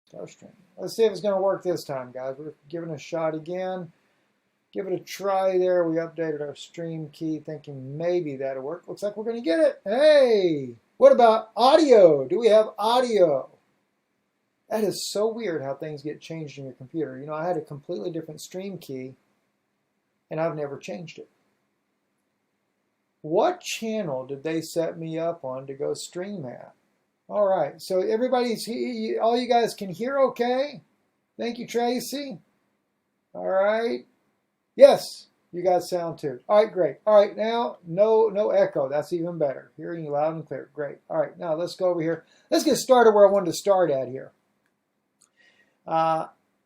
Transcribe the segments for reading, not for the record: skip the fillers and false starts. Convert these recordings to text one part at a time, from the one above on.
Start streaming. Let's see if it's going to work this time, guys. We're giving it a shot again. Give it a try there. We updated our stream key thinking maybe that'll work. Looks like we're going to get it. Hey, what about audio? Do we have audio? That is so weird how things get changed in your computer. You know, I had a completely different stream key and I've never changed it. What channel did they set me up on to go stream at? All right, so everybody's, all you guys can hear okay? Thank you, Tracy. All right. Yes, you guys sound too. All right, great. All right, now, no echo. That's even better. Hearing you loud and clear. Great. All right, now let's go over here. Let's get started where I wanted to start at here.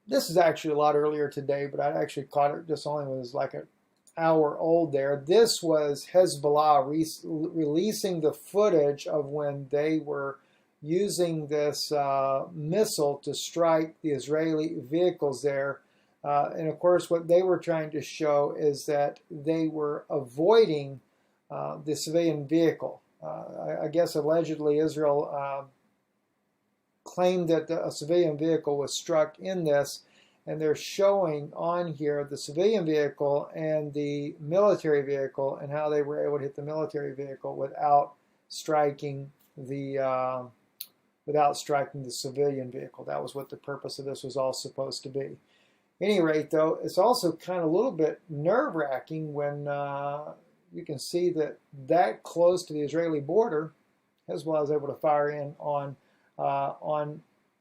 This is actually a lot earlier today, but I actually caught it just only when it was like an hour old there. This was Hezbollah releasing the footage of when they were using this missile to strike the Israeli vehicles there. And of course, what they were trying to show is that they were avoiding the civilian vehicle. I guess allegedly Israel claimed that a civilian vehicle was struck in this, and they're showing on here the civilian vehicle and the military vehicle and how they were able to hit the military vehicle without striking the civilian vehicle. That was what the purpose of this was all supposed to be. At any rate, though, it's also kind of a little bit nerve-wracking when you can see that close to the Israeli border, Hezbollah is able to fire in on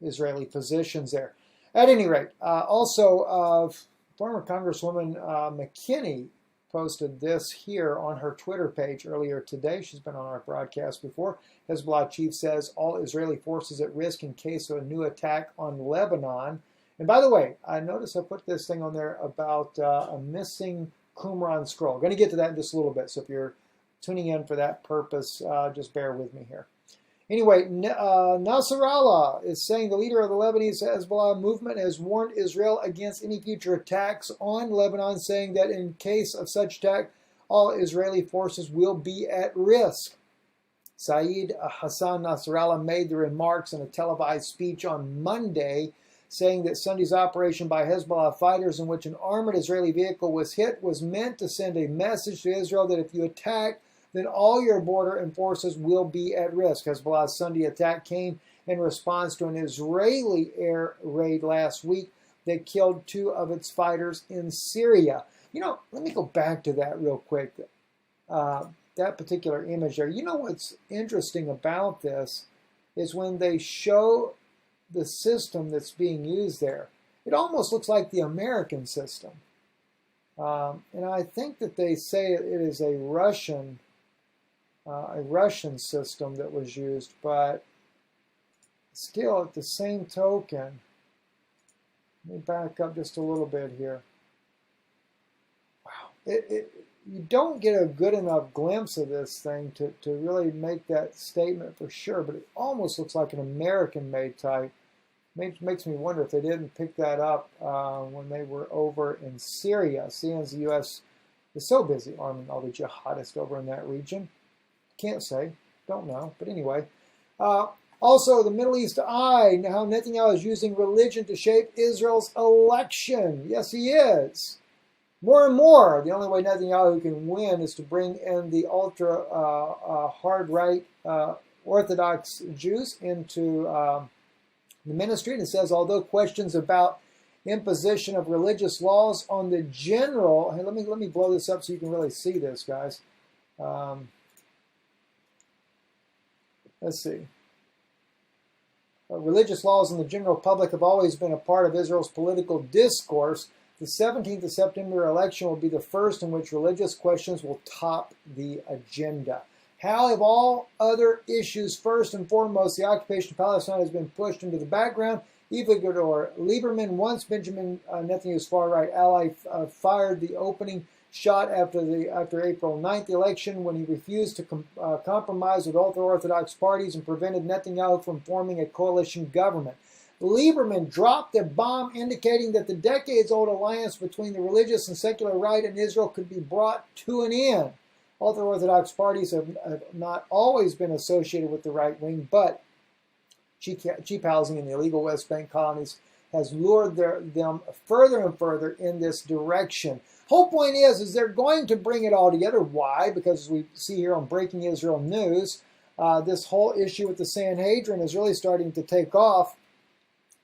Israeli positions there. At any rate, also former Congresswoman McKinney posted this here on her Twitter page earlier today. She's been on our broadcast before. Hezbollah chief says all Israeli forces at risk in case of a new attack on Lebanon. And by the way, I noticed I put this thing on there about a missing Qumran scroll. I'm going to get to that in just a little bit, so if you're tuning in for that purpose, just bear with me here. Anyway, Nasrallah is saying the leader of the Lebanese Hezbollah movement has warned Israel against any future attacks on Lebanon, saying that in case of such attack, all Israeli forces will be at risk. Saeed Hassan Nasrallah made the remarks in a televised speech on Monday, saying that Sunday's operation by Hezbollah fighters in which an armored Israeli vehicle was hit was meant to send a message to Israel that if you attack, then all your border and forces will be at risk. Hezbollah's Sunday attack came in response to an Israeli air raid last week that killed 2 of its fighters in Syria. You know, let me go back to that real quick, that particular image there. You know what's interesting about this is when they show the system that's being used there, it almost looks like the American system. And I think that they say it is a Russian system that was used, but still at the same token, let me back up just a little bit here. Wow, you don't get a good enough glimpse of this thing to really make that statement for sure, but it almost looks like an American-made type. Makes me wonder if they didn't pick that up when they were over in Syria, seeing as the U.S. is so busy arming all the jihadists over in that region. Can't say, don't know, but anyway. Also, the Middle East Eye, how Netanyahu is using religion to shape Israel's election. Yes, he is. More and more, the only way Netanyahu can win is to bring in the ultra hard right Orthodox Jews into the ministry. And it says, although questions about imposition of religious laws on the general, hey, let me blow this up so you can really see this, guys. Let's see. Religious laws in the general public have always been a part of Israel's political discourse. The 17th of September election will be the first in which religious questions will top the agenda. How have all other issues, first and foremost, the occupation of Palestine has been pushed into the background? Avigdor Lieberman, once Benjamin Netanyahu's far-right ally, fired the opening shot after April 9th election when he refused to compromise with ultra-Orthodox parties and prevented Netanyahu from forming a coalition government. Lieberman dropped a bomb indicating that the decades-old alliance between the religious and secular right in Israel could be brought to an end. Ultra-Orthodox parties have not always been associated with the right wing, but cheap housing in the illegal West Bank colonies has lured them further and further in this direction. Whole point is they're going to bring it all together. Why? Because as we see here on Breaking Israel News, this whole issue with the Sanhedrin is really starting to take off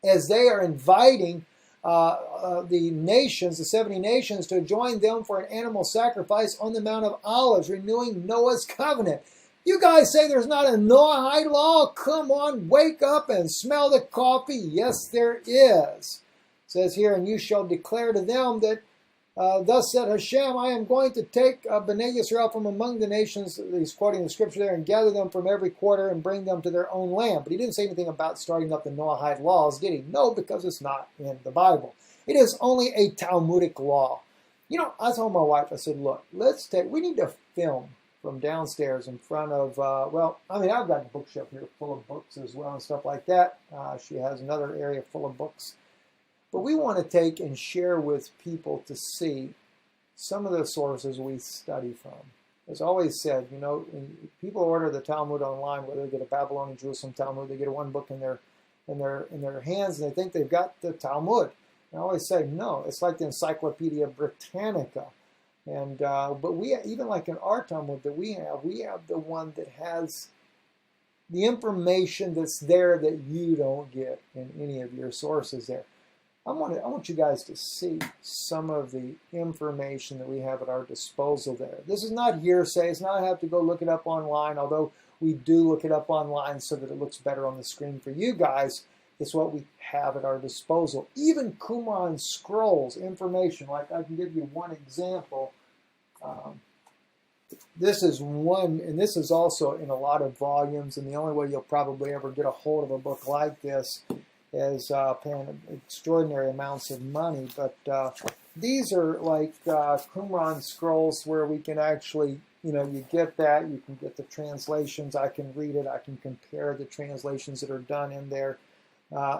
as they are inviting the nations, the 70 nations, to join them for an animal sacrifice on the Mount of Olives, renewing Noah's covenant. You guys say there's not a Noahide law? Come on, wake up and smell the coffee. Yes, there is. It says here, and you shall declare to them that thus said Hashem, I am going to take Bnei Yisrael from among the nations, he's quoting the scripture there, and gather them from every quarter and bring them to their own land. But he didn't say anything about starting up the Noahide laws, did he? No, because it's not in the Bible. It is only a Talmudic law. You know, I told my wife, I said, look, we need to film from downstairs in front of, well, I mean, I've got a bookshelf here full of books as well and stuff like that. She has another area full of books. But we want to take and share with people to see some of the sources we study from. As always said, you know, when people order the Talmud online, whether they get a Babylonian Jerusalem Talmud, they get one book in their hands, and they think they've got the Talmud. And I always say, no, it's like the Encyclopedia Britannica. And but we, even like in our Talmud that we have the one that has the information that's there that you don't get in any of your sources there. I want you guys to see some of the information that we have at our disposal there. This is not hearsay. It's not I have to go look it up online, although we do look it up online so that it looks better on the screen for you guys. It's what we have at our disposal. Even Qumran scrolls information, like I can give you one example. This is one, and this is also in a lot of volumes, and the only way you'll probably ever get a hold of a book like this is paying extraordinary amounts of money. But these are like Qumran scrolls where we can actually, you know, you get that, you can get the translations, I can read it, I can compare the translations that are done in there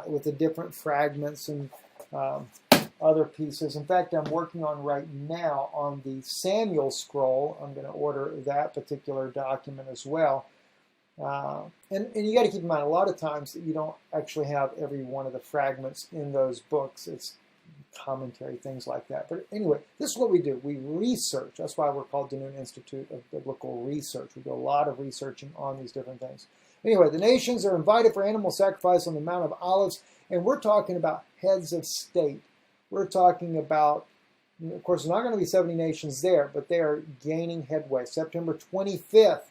with the different fragments and other pieces. In fact, I'm working on right now on the Samuel scroll. I'm going to order that particular document as well. And you got to keep in mind, a lot of times that you don't actually have every one of the fragments in those books. It's commentary, things like that. But anyway, this is what we do. We research. That's why we're called the Noon Institute of Biblical Research. We do a lot of researching on these different things. Anyway, the nations are invited for animal sacrifice on the Mount of Olives, and we're talking about heads of state. We're talking about, of course, there's not going to be 70 nations there, but they are gaining headway. September 25th,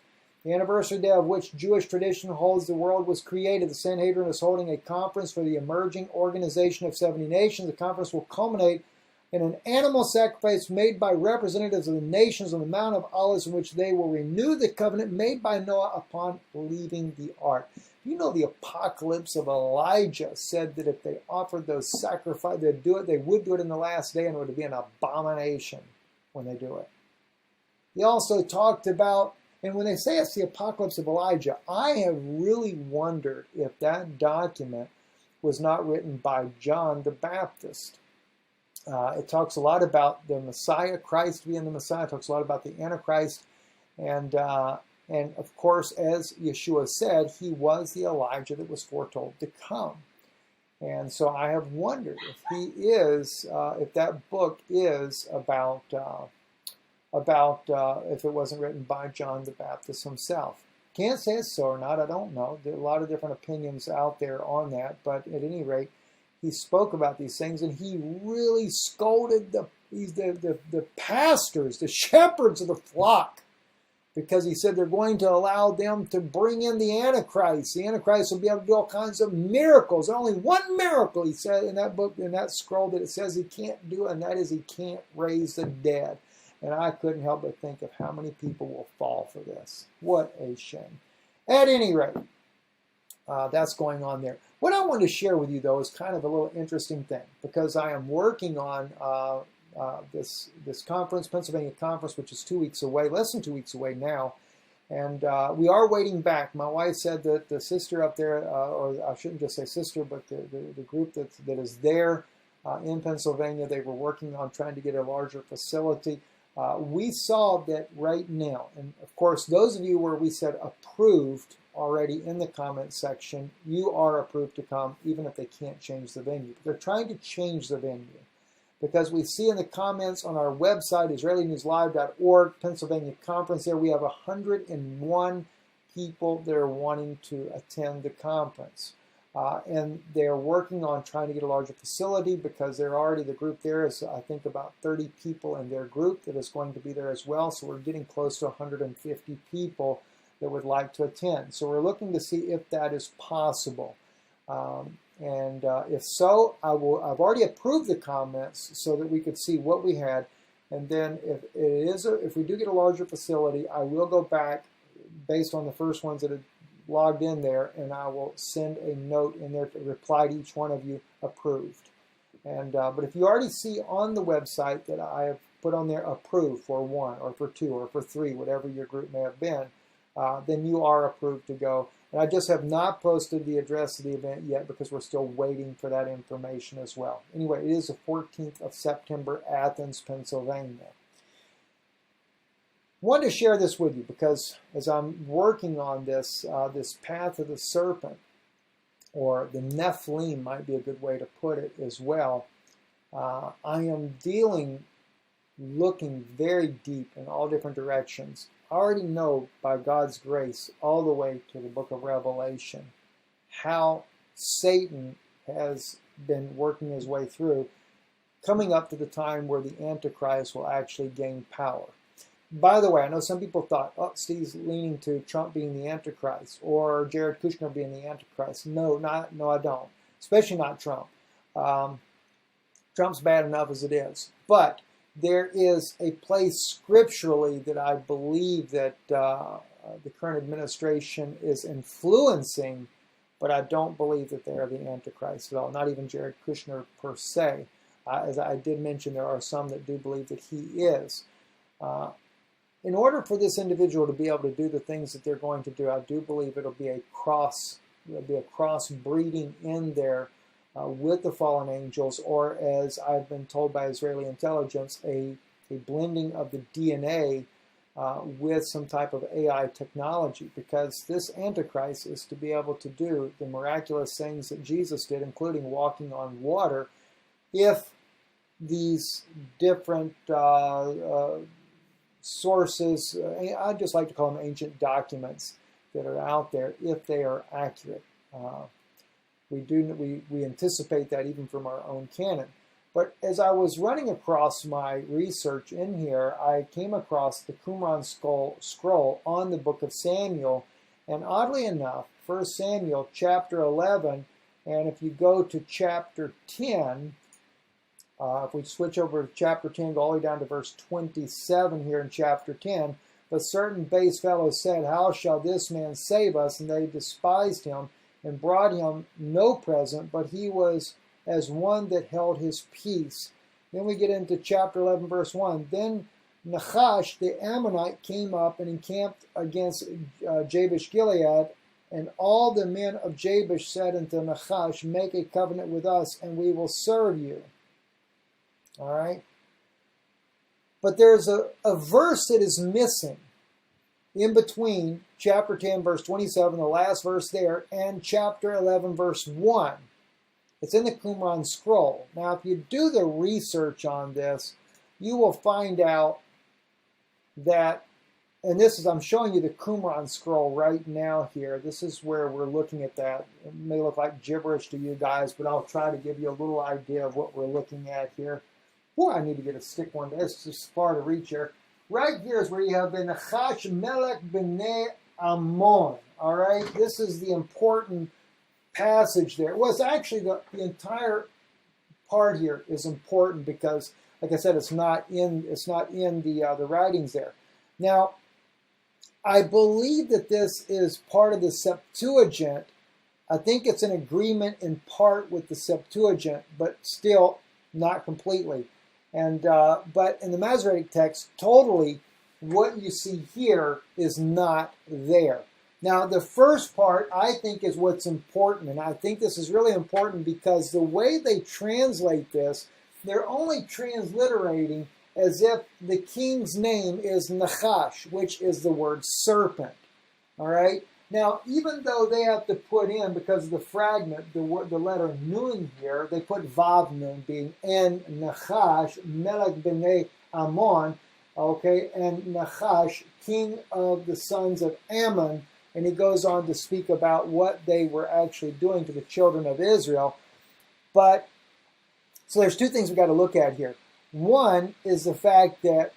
the anniversary day of which Jewish tradition holds the world was created. The Sanhedrin is holding a conference for the emerging organization of 70 nations. The conference will culminate in an animal sacrifice made by representatives of the nations on the Mount of Olives, in which they will renew the covenant made by Noah upon leaving the ark. You know, the apocalypse of Elijah said that if they offered those sacrifices, they'd do it. They would do it in the last day, and it would be an abomination when they do it. He also talked about, and when they say it's the apocalypse of Elijah, I have really wondered if that document was not written by John the Baptist. It talks a lot about the Messiah, Christ being the Messiah. It talks a lot about the Antichrist. And of course, as Yeshua said, he was the Elijah that was foretold to come. And so I have wondered if he is, if that book is about if it wasn't written by John the Baptist himself. Can't say it's so or not, I don't know. There are a lot of different opinions out there on that, but at any rate, he spoke about these things, and he really scolded the pastors, the shepherds of the flock, because he said they're going to allow them to bring in the Antichrist. The Antichrist will be able to do all kinds of miracles. Only one miracle, he said in that book, in that scroll, that it says he can't do, and that is he can't raise the dead. And I couldn't help but think of how many people will fall for this. What a shame. At any rate, that's going on there. What I want to share with you, though, is kind of a little interesting thing, because I am working on this conference, Pennsylvania Conference, which is 2 weeks away, less than 2 weeks away now. And we are waiting back. My wife said that the sister up there, or I shouldn't just say sister, but the group that is there in Pennsylvania, they were working on trying to get a larger facility. We saw that right now, and of course, those of you where we said approved already in the comment section, you are approved to come, even if they can't change the venue. But they're trying to change the venue because we see in the comments on our website, IsraeliNewsLive.org, Pennsylvania conference there, we have 101 people that are wanting to attend the conference. And they're working on trying to get a larger facility because they're already, the group there is, I think, about 30 people in their group that is going to be there as well. So we're getting close to 150 people that would like to attend. So we're looking to see if that is possible. If so, I've already approved the comments so that we could see what we had. And then if we do get a larger facility, I will go back based on the first ones that have logged in there, and I will send a note in there to reply to each one of you approved. But if you already see on the website that I have put on there approved for 1 or for 2 or for 3, whatever your group may have been, then you are approved to go. And I just have not posted the address of the event yet because we're still waiting for that information as well. Anyway, it is the 14th of September, Athens, Pennsylvania. I wanted to share this with you because as I'm working on this, this path of the serpent, or the Nephlim might be a good way to put it as well, I am looking very deep in all different directions. I already know by God's grace all the way to the book of Revelation how Satan has been working his way through, coming up to the time where the Antichrist will actually gain power. By the way, I know some people thought, oh, Steve's leaning to Trump being the Antichrist or Jared Kushner being the Antichrist. No, I don't. Especially not Trump. Trump's bad enough as it is. But there is a place scripturally that I believe that the current administration is influencing, but I don't believe that they are the Antichrist at all. Not even Jared Kushner per se. As I did mention, there are some that do believe that he is. In order for this individual to be able to do the things that they're going to do, I do believe it'll be a crossbreeding in there with the fallen angels, or as I've been told by Israeli intelligence, a blending of the DNA with some type of AI technology, because this Antichrist is to be able to do the miraculous things that Jesus did, including walking on water, if these different sources, I just like to call them ancient documents that are out there, if they are accurate. We anticipate that even from our own canon. But as I was running across my research in here, I came across the Qumran scroll on the book of Samuel, and oddly enough, 1 Samuel chapter 11, and if you go to chapter 10, if we switch over to chapter 10, go all the way down to verse 27 here in chapter 10, but certain base fellows said, how shall this man save us? And they despised him and brought him no present, but he was as one that held his peace. Then we get into chapter 11, verse 1. Then Nachash the Ammonite came up and encamped against Jabesh Gilead, and all the men of Jabesh said unto Nachash, make a covenant with us, and we will serve you. All right? But there's a verse that is missing in between chapter 10, verse 27, the last verse there, and chapter 11, verse 1. It's in the Qumran scroll. Now, if you do the research on this, you will find out that, and this is, I'm showing you the Qumran scroll right now here. This is where we're looking at that. It may look like gibberish to you guys, but I'll try to give you a little idea of what we're looking at here. Boy, I need to get a stick one. It's just far to reach here. Right here is where you have the Nachash Melech B'nai Ammon. All right, this is the important passage there. Well, it's actually the entire part here is important because, like I said, it's not in the writings there. Now, I believe that this is part of the Septuagint. I think it's an agreement in part with the Septuagint, but still not completely. And but in the Masoretic text, totally what you see here is not there. Now, the first part, I think, is what's important, and I think this is really important because the way they translate this, they're only transliterating as if the king's name is Nachash, which is the word serpent. All right? Now, even though they have to put in, because of the fragment, the letter nun here, they put vav nun, being en Nachash, melech b'nei Ammon, okay, and Nachash, king of the sons of Ammon, and he goes on to speak about what they were actually doing to the children of Israel. But, so there's two things we've got to look at here. One is the fact that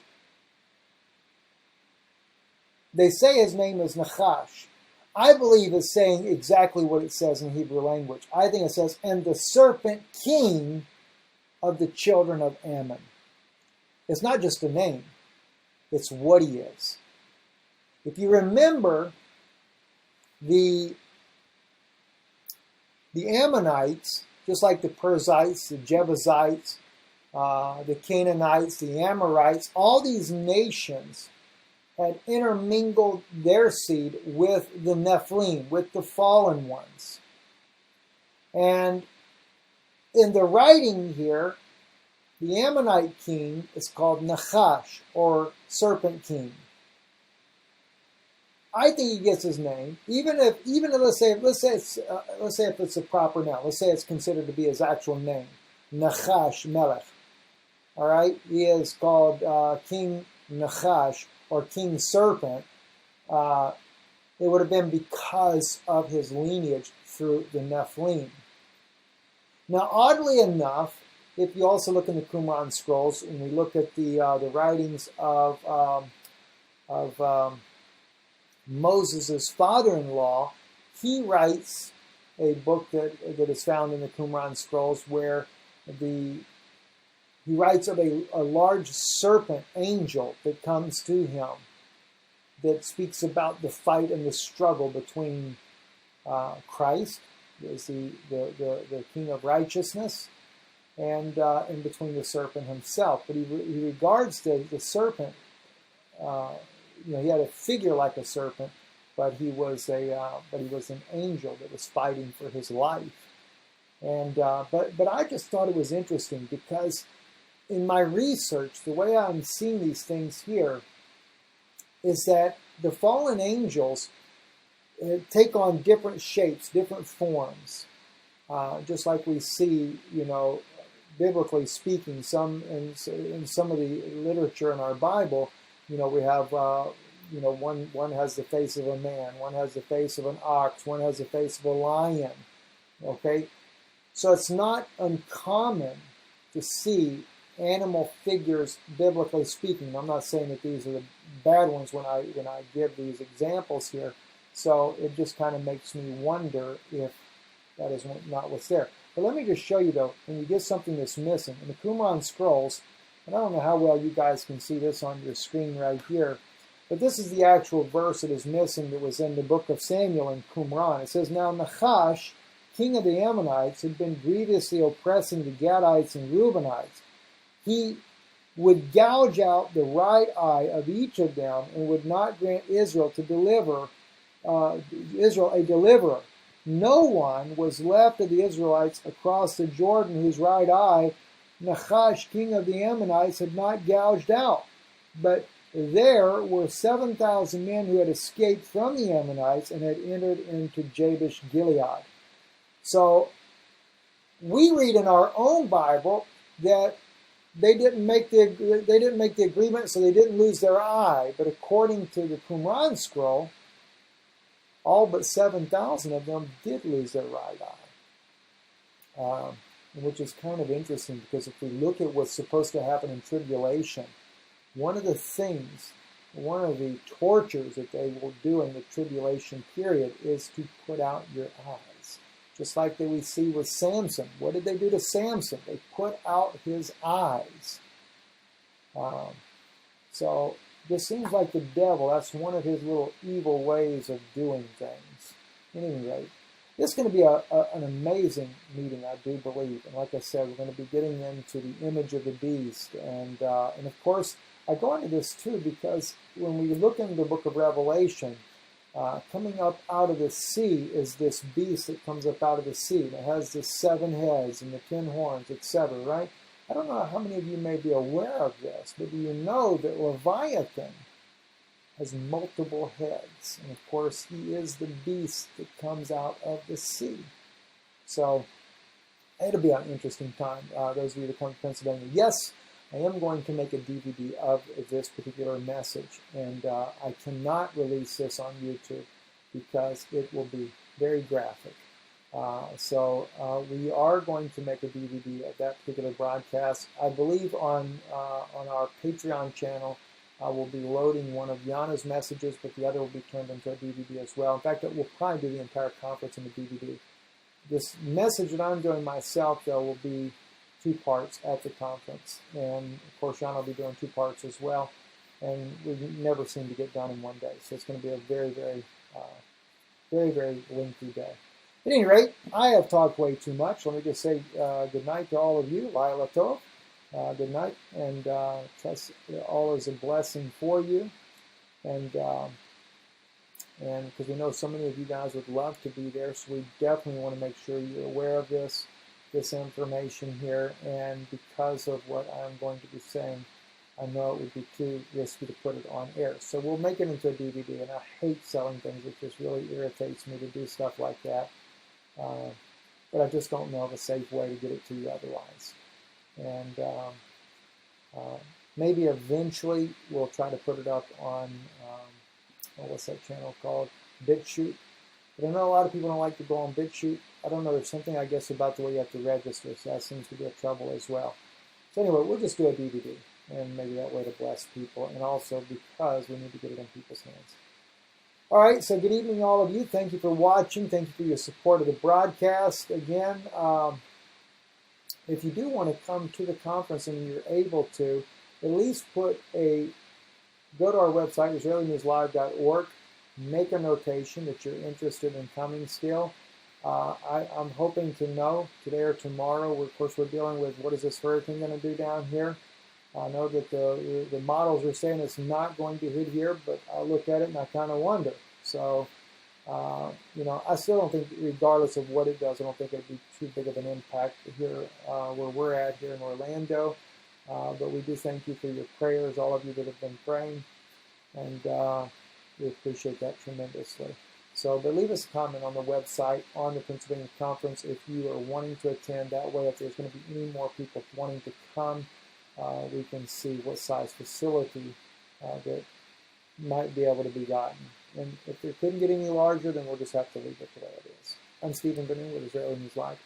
they say his name is Nachash. I believe it's saying exactly what it says in Hebrew language. I think it says, and the serpent king of the children of Ammon. It's not just a name. It's what he is. If you remember, the Ammonites, just like the Perizzites, the Jebusites, the Canaanites, the Amorites, all these nations had intermingled their seed with the Nephlim, with the fallen ones. And in the writing here, the Ammonite king is called Nachash, or serpent king. I think he gets his name, even if let's say if it's a proper noun, let's say it's considered to be his actual name, Nachash Melech. All right, he is called King Nachash, or King Serpent. It would have been because of his lineage through the Nephlim. Now, oddly enough, if you also look in the Qumran scrolls, and we look at the writings of Moses' father-in-law, he writes a book that is found in the Qumran scrolls where he writes of a large serpent angel that comes to him that speaks about the fight and the struggle between Christ, as the King of Righteousness, and between the serpent himself. But he regards the serpent, he had a figure like a serpent, but he was an angel that was fighting for his life. And but I just thought it was interesting because in my research, the way I'm seeing these things here is that the fallen angels take on different shapes, different forms, just like we see, biblically speaking, some in some of the literature in our Bible, we have, one has the face of a man, one has the face of an ox, one has the face of a lion. Okay, so it's not uncommon to see animal figures, biblically speaking. I'm not saying that these are the bad ones when I give these examples here. So it just kind of makes me wonder if that is not what's there. But let me just show you, though, when you get something that's missing. In the Qumran scrolls, and I don't know how well you guys can see this on your screen right here, but this is the actual verse that is missing that was in the book of Samuel in Qumran. It says, Now Nachash, king of the Ammonites, had been grievously oppressing the Gadites and Reubenites. He would gouge out the right eye of each of them and would not grant Israel a deliverer. No one was left of the Israelites across the Jordan whose right eye Nachash, king of the Ammonites, had not gouged out. But there were 7,000 men who had escaped from the Ammonites and had entered into Jabesh Gilead. So we read in our own Bible that they didn't make the agreement, so they didn't lose their eye. But according to the Qumran scroll, all but 7,000 of them did lose their right eye, which is kind of interesting because if we look at what's supposed to happen in tribulation, one of the tortures that they will do in the tribulation period is to put out your eyes. Just like that we see with Samson. What did they do to Samson? They put out his eyes. So this seems like the devil, that's one of his little evil ways of doing things. At any rate, this is going to be an amazing meeting, I do believe. And like I said, we're going to be getting into the image of the beast. And of course, I go into this too because when we look in the book of Revelation, coming up out of the sea is this beast that comes up out of the sea. And it has the 7 heads and the 10 horns, etc., right? I don't know how many of you may be aware of this, but do you know that Leviathan has multiple heads. And of course, he is the beast that comes out of the sea. So it'll be an interesting time. Those of you that come to Pennsylvania, yes, I am going to make a DVD of this particular message. And I cannot release this on YouTube because it will be very graphic. So we are going to make a DVD of that particular broadcast. I believe on our Patreon channel, we'll be loading one of Yana's messages, but the other will be turned into a DVD as well. In fact, it will probably do the entire conference in the DVD. This message that I'm doing myself, though, will be 2 parts at the conference. And, of course, Yana will be doing 2 parts as well. And we never seem to get done in one day. So it's going to be a very, very lengthy day. At any rate, I have talked way too much. Let me just say good night to all of you. Laila Tov. Good night. And trust all is a blessing for you. And because we know so many of you guys would love to be there, so we definitely want to make sure you're aware of this information here. And because of what I'm going to be saying, I know it would be too risky to put it on air. So we'll make it into a DVD, and I hate selling things. It just really irritates me to do stuff like that. But I just don't know of a safe way to get it to you otherwise. And maybe eventually we'll try to put it up on, what's that channel called? BitChute. But I know a lot of people don't like to go on BitChute. I don't know, there's something, I guess, about the way you have to register, so that seems to be a trouble as well. So anyway, we'll just do a DVD, and maybe that way to bless people, and also because we need to get it in people's hands. All right, so good evening, all of you. Thank you for watching. Thank you for your support of the broadcast. Again, if you do want to come to the conference and you're able to, at least go to our website, IsraeliNewsLive.org, make a notation that you're interested in coming still. I'm hoping to know today or tomorrow. Of course, we're dealing with what is this hurricane going to do down here. I know that the models are saying it's not going to hit here, but I look at it and I kind of wonder. So, I still don't think, regardless of what it does, I don't think it'd be too big of an impact here where we're at here in Orlando. But we do thank you for your prayers, all of you that have been praying, and we appreciate that tremendously. So, but leave us a comment on the website on the Pennsylvania Conference if you are wanting to attend. That way, if there's going to be any more people wanting to come, we can see what size facility that might be able to be gotten. And if it couldn't get any larger, then we'll just have to leave it the way it is. I'm Stephen Benin with Israeli News Live.